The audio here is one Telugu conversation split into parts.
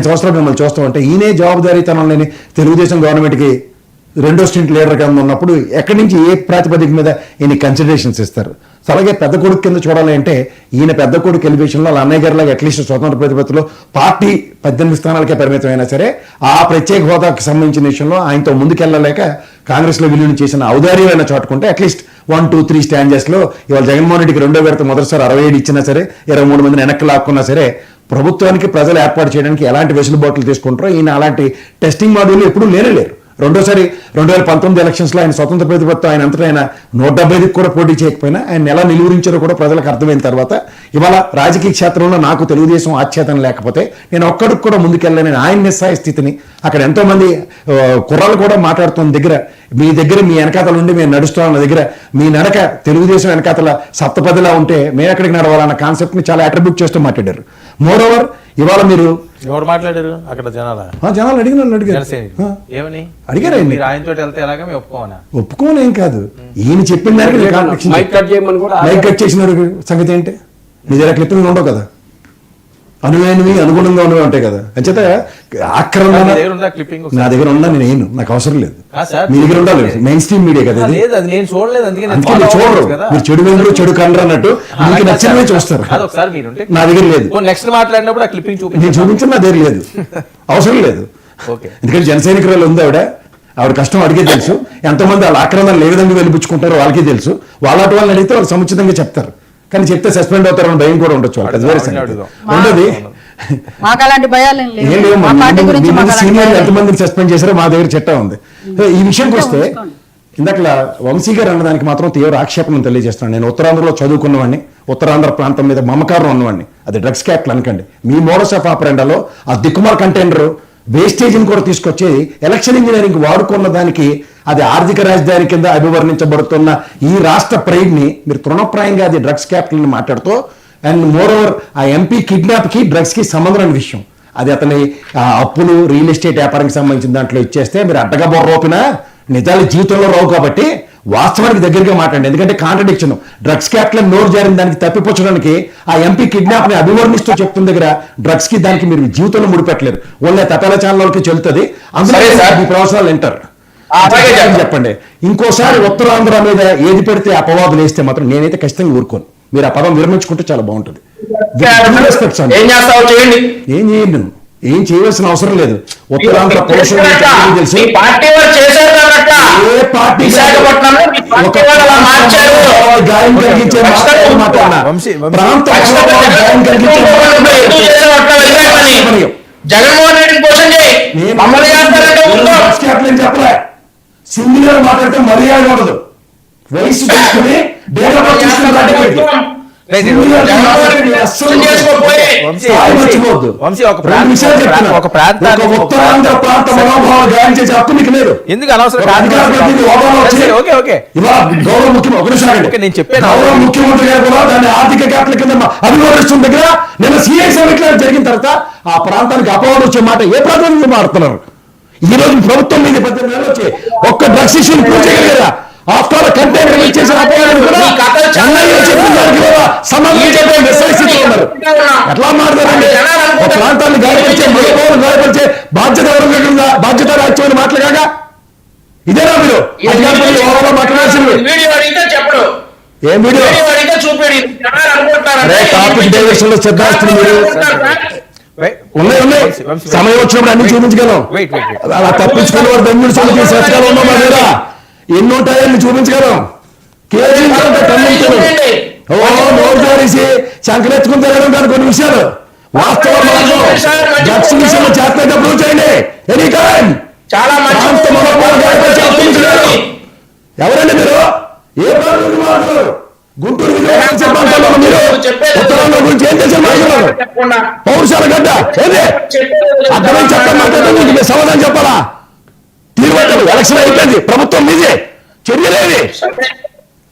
సంవత్సరాలు మిమ్మల్ని చూస్తూ ఉంటే ఈయనే జవాబుదారీతనం లేని తెలుగుదేశం గవర్నమెంట్కి రెండో స్టేట్ లీడర్ కింద ఉన్నప్పుడు ఎక్కడి నుంచి ఏ ప్రాతిపదిక మీద ఈయన కన్సిడరేషన్స్ ఇస్తారు? అలాగే పెద్ద కొడుకు కింద చూడాలి అంటే ఈయన పెద్ద కొడుకు ఎలివేషన్లో అన్నయ్య గారిలాగా అట్లీస్ట్ స్వతంత్ర ప్రతిపత్తిలో పార్టీ 18 స్థానాలకే పరిమితమైనా సరే ఆ ప్రత్యేక హోదాకు సంబంధించిన విషయంలో ఆయనతో ముందుకెళ్ళలేక కాంగ్రెస్లో విలీనం చేసిన ఔదార్యమైన చాటుకుంటే అట్లీస్ట్ 1, 2, 3 స్టాంజెస్లో ఇవాళ జగన్మోహన్ రెడ్డికి రెండో విడత మొదటిసారి 67 ఇచ్చినా సరే 23 మందిని వెనక్కి లాక్కున్నా సరే ప్రభుత్వానికి ప్రజలు ఏర్పాటు చేయడానికి ఎలాంటి వెసులుబాట్లు తీసుకుంటారో ఈయన అలాంటి టెస్టింగ్ మాడ్యూల్ ఎప్పుడూ లేరు. రెండోసారి 2019 ఎలక్షన్స్లో ఆయన స్వతంత్ర ప్రతిపత్తి ఆయన అంతటా ఆయన 170కి కూడా పోటీ చేయకపోయినా ఆయన ఎలా నిలువరించారో కూడా ప్రజలకు అర్థమైన తర్వాత ఇవాళ రాజకీయ క్షేత్రంలో నాకు తెలుగుదేశం ఆచ్ఛేదన లేకపోతే నేను ఒక్కడికి కూడా ముందుకెళ్ళలేని ఆయన నిస్సాయ స్థితిని అక్కడ ఎంతోమంది కుర్రాలు కూడా మాట్లాడుతున్న దగ్గర మీ వెనకాతల నుండి మేము నడుస్తున్న దగ్గర మీ నడక తెలుగుదేశం వెనకాతల సప్తపదిలా ఉంటే మేము ఎక్కడికి నడవాలన్న కాన్సెప్ట్ని చాలా అట్రిబ్యూట్ చేస్తూ మాట్లాడారు. మోర్ ఓవర్ ఇవాళ మీరు ఎవరు మాట్లాడారు అక్కడ జనాలు అడిగారండి. ఒప్పుకోని ఏం కాదు, ఈయన చెప్పిన దానికి మైక్ కట్ చేసిన సంగతి ఏంటి? మీ దగ్గర క్లిప్పింగ్ ఉండవు కదా, అనువైనవి అనుగుణంగా ఉన్నవి ఉంటాయి కదా. అంచేత ఆక్రమణ నా దగ్గర ఉందా, నేను నాకు అవసరం లేదు, మీ దగ్గర ఉండాలి. మెయిన్ స్ట్రీమ్ మీడియా కదా, అందుకే మీరు చూడరు, మీరు చెడు వెందులు చెడు కండ్రు అన్నట్టు మీకు నచ్చినవే చూస్తారు. నా దగ్గర లేదు, నెక్స్ట్ మాట్లాడినప్పుడు ఆ క్లిప్పింగ్ నేను చూపించిన నా దగ్గర లేదు, అవసరం లేదు. ఎందుకంటే జన సైనికురాలు ఉంది ఆవిడ కష్టం అడిగే తెలుసు, ఎంతోమంది వాళ్ళ ఆక్రమణ ఏ విధంగా వెలిపించుకుంటారో వాళ్ళకే తెలుసు. వాళ్ళటి వాళ్ళని అడిగితే వాళ్ళు సముచితంగా చెప్తారు, కానీ చెప్తే సస్పెండ్ అవుతారని భయం కూడా ఉండొచ్చు. ఉండదు, సీనియర్ ఎంతమందిని సస్పెండ్ చేశారో మా దగ్గర చట్టం ఉంది. ఈ విషయంకి వస్తే ఇందాక వంశీ గారు అన్నదానికి మాత్రం తీవ్ర ఆక్షేపణను తెలియజేస్తున్నాను. నేను ఉత్తరాంధ్రలో చదువుకున్నవాడిని, ఉత్తరాంధ్ర ప్రాంతం మీద మమకారం ఉన్నవాడిని. అది డ్రగ్స్ క్యాపిటల్ అనకండి. మీ మోడస్ ఆఫ్ ఆపరెండాలో ఆ దిక్కుమాల కంటైనర్ వేస్టేజ్ని కూడా తీసుకొచ్చి ఎలక్షన్ ఇంజనీరింగ్ వాడుకున్న దానికి అది ఆర్థిక రాజధాని కింద అభివర్ణించబడుతున్న ఈ రాష్ట్ర ప్రైడ్ని మీరు తృణప్రాయంగా అది డ్రగ్స్ క్యాపిటల్ని మాట్లాడుతూ, అండ్ మోర్ ఓవర్ ఆ ఎంపీ కిడ్నాప్కి డ్రగ్స్కి సంబంధం లేని విషయం. అది అతని అప్పులు రియల్ ఎస్టేట్ వ్యాపారానికి సంబంధించిన దాంట్లో ఇచ్చేస్తే మీరు అడ్డగా బొర్రోపినా నిజాలు జీవితంలో రావు కాబట్టి వాస్తవానికి దగ్గరగా మాట్లాడండి. ఎందుకంటే కాంట్రడిక్షన్, డ్రగ్స్ క్యాపిటల్ నోరు జారిన దానికి తప్పిపుచ్చడానికి ఆ ఎంపీ కిడ్నాప్ ని అభివర్ణిస్తూ చెప్తున్న దగ్గర డ్రగ్స్ కి దానికి మీరు జీవితంలో ముడిపెట్టలేరు. ఓన్లీ తపాల ఛానల్కి చెల్లుతుంది, అందుకే మీ ప్రొఫెషనల్ వింటారు. చెప్పండి, ఇంకోసారి ఉత్తరాంధ్ర మీద ఏది పెడితే అపవాదులు వేస్తే మాత్రం నేనైతే ఖచ్చితంగా ఊరుకోను. మీరు ఆ పదం విరమించుకుంటే చాలా బాగుంటుంది. ఏం చేయండి, ఏం చేయవలసిన అవసరం లేదు. ఉత్తరాంధ్ర తెలుసు, ఏ పార్టీ గాయం కలిగించే జగన్మోహన్ రెడ్డి కోసం చెప్పలే, సింగిల్ మాట్లాడితే మర్యాద ఉండదు. వయసు తీసుకుని ఎందుకు అనవసరం నేను చెప్పాను. ముఖ్యమంత్రి గారు కూడా దాన్ని ఆర్థిక క్యాపిటల్ కింద అభివర్ణిస్తున్న దగ్గర నిన్న సిఐ సమీక్ష జరిగిన తర్వాత ఆ ప్రాంతానికి అపవాదం వచ్చే మాట ఏ ప్రాంతానికి మారుతున్నారు? ఈ రోజు ప్రభుత్వం మీద 18 నెలలు వచ్చి ఒక్క డ్రగ్స్ ఇష్యూని పూర్తి చేయగలిగారా? ఆఫ్టర్ కంటైనర్ చేసిన అపవాదాన్ని కూడా ఎట్లా మాట్లాడారండి? ఒక ప్రాంతాన్ని గాయపరిచే మనోభావాలు గాయపరిచే బాధ్యత ఎవరు? బాధ్యత రాజ్యం మాట్లాడాక ఇదేనా మీరు మాట్లాడాల్సింది? ఏం వీడియో టాపిక్ డైవర్షన్ లో చెప్పేస్తుంది మీరు. ఉన్నాయి సమయం వచ్చినప్పుడు అన్ని చూపించగలం. అలా తప్పించుకునే వారు దమ్ముడు సంగతి సత్యాలు ఉన్నాం మా దగ్గర ఎన్ని ఉంటాయని చూపించగలం. కేజీ నోరు జారేసి శంకరెత్తుకుని తిరగడం కాదు కొన్ని విషయాలు. వాస్తవ డ్రగ్స్ విషయంలో చేస్తున్నప్పుడు చేయండి ఎనీ టైం. ఎవరండి మీరు? ఏ ప్రాంతం మాట్లాడారు? గుంటూరు ఉత్తరాంధ్ర గురించి ఏం చేశారు మాట్లాడారు? పౌరుషాల గడ్డ ఏది అర్థమని చెప్పడం మాట్లాడడం మీకు సమాధానం చెప్పాలా? తీర్మానం ఎలక్షన్ అయిపోయింది, ప్రభుత్వం మీదే, చర్యలేవి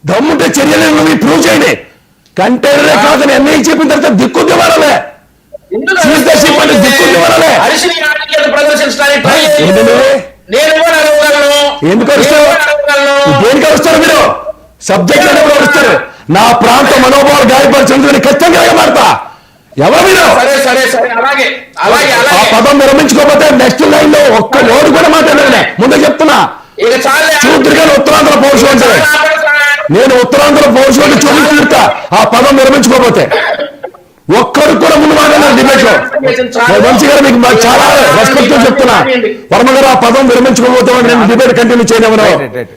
దమ్ముంటే చర్యలేవి ప్రూవ్ చేయండి. కంటైనరే కాదని ఎన్ఐ చెప్పిన తర్వాత దిక్కుంది వారలే, దిక్కుంది వారలే. ఎందుకు అరుస్తారు? దేనికి అరుస్తారు మీరు? సబ్జెక్ట్ వస్తారు. నా ప్రాంత మనోభావాలు గాయపరిచేందుకు ఖచ్చితంగా మాడతా. ఎవరు మీరు? సరే సరే సరే అలాగే అలాగే ఆ అలాగే పదం విరమించుకోకపోతే నెక్స్ట్ లైన్ లో ఒక్క ఓటు కూడా మాట్లాడలే. ముందే చెప్తున్నా, ఇక చాలే చూద్దరికని ఉత్తరాంధ్ర పౌరుషం అంటే నేను ఉత్తరాంధ్ర పౌరుషం అంటే చూపిస్తా. ఆ పదం విరమించుకోకపోతే ఒక్కరు కూడా ముందు మాట్లాడారు డిబేట్ లో. వంశీ గారు మీకు చాలా రెస్పెక్ట్ చెప్తున్నా. వర్మ గారు ఆ పదం విరమించుకోకపోతే నేను డిబేట్ కంటిన్యూ చేయనివ్వను. Right, right, right.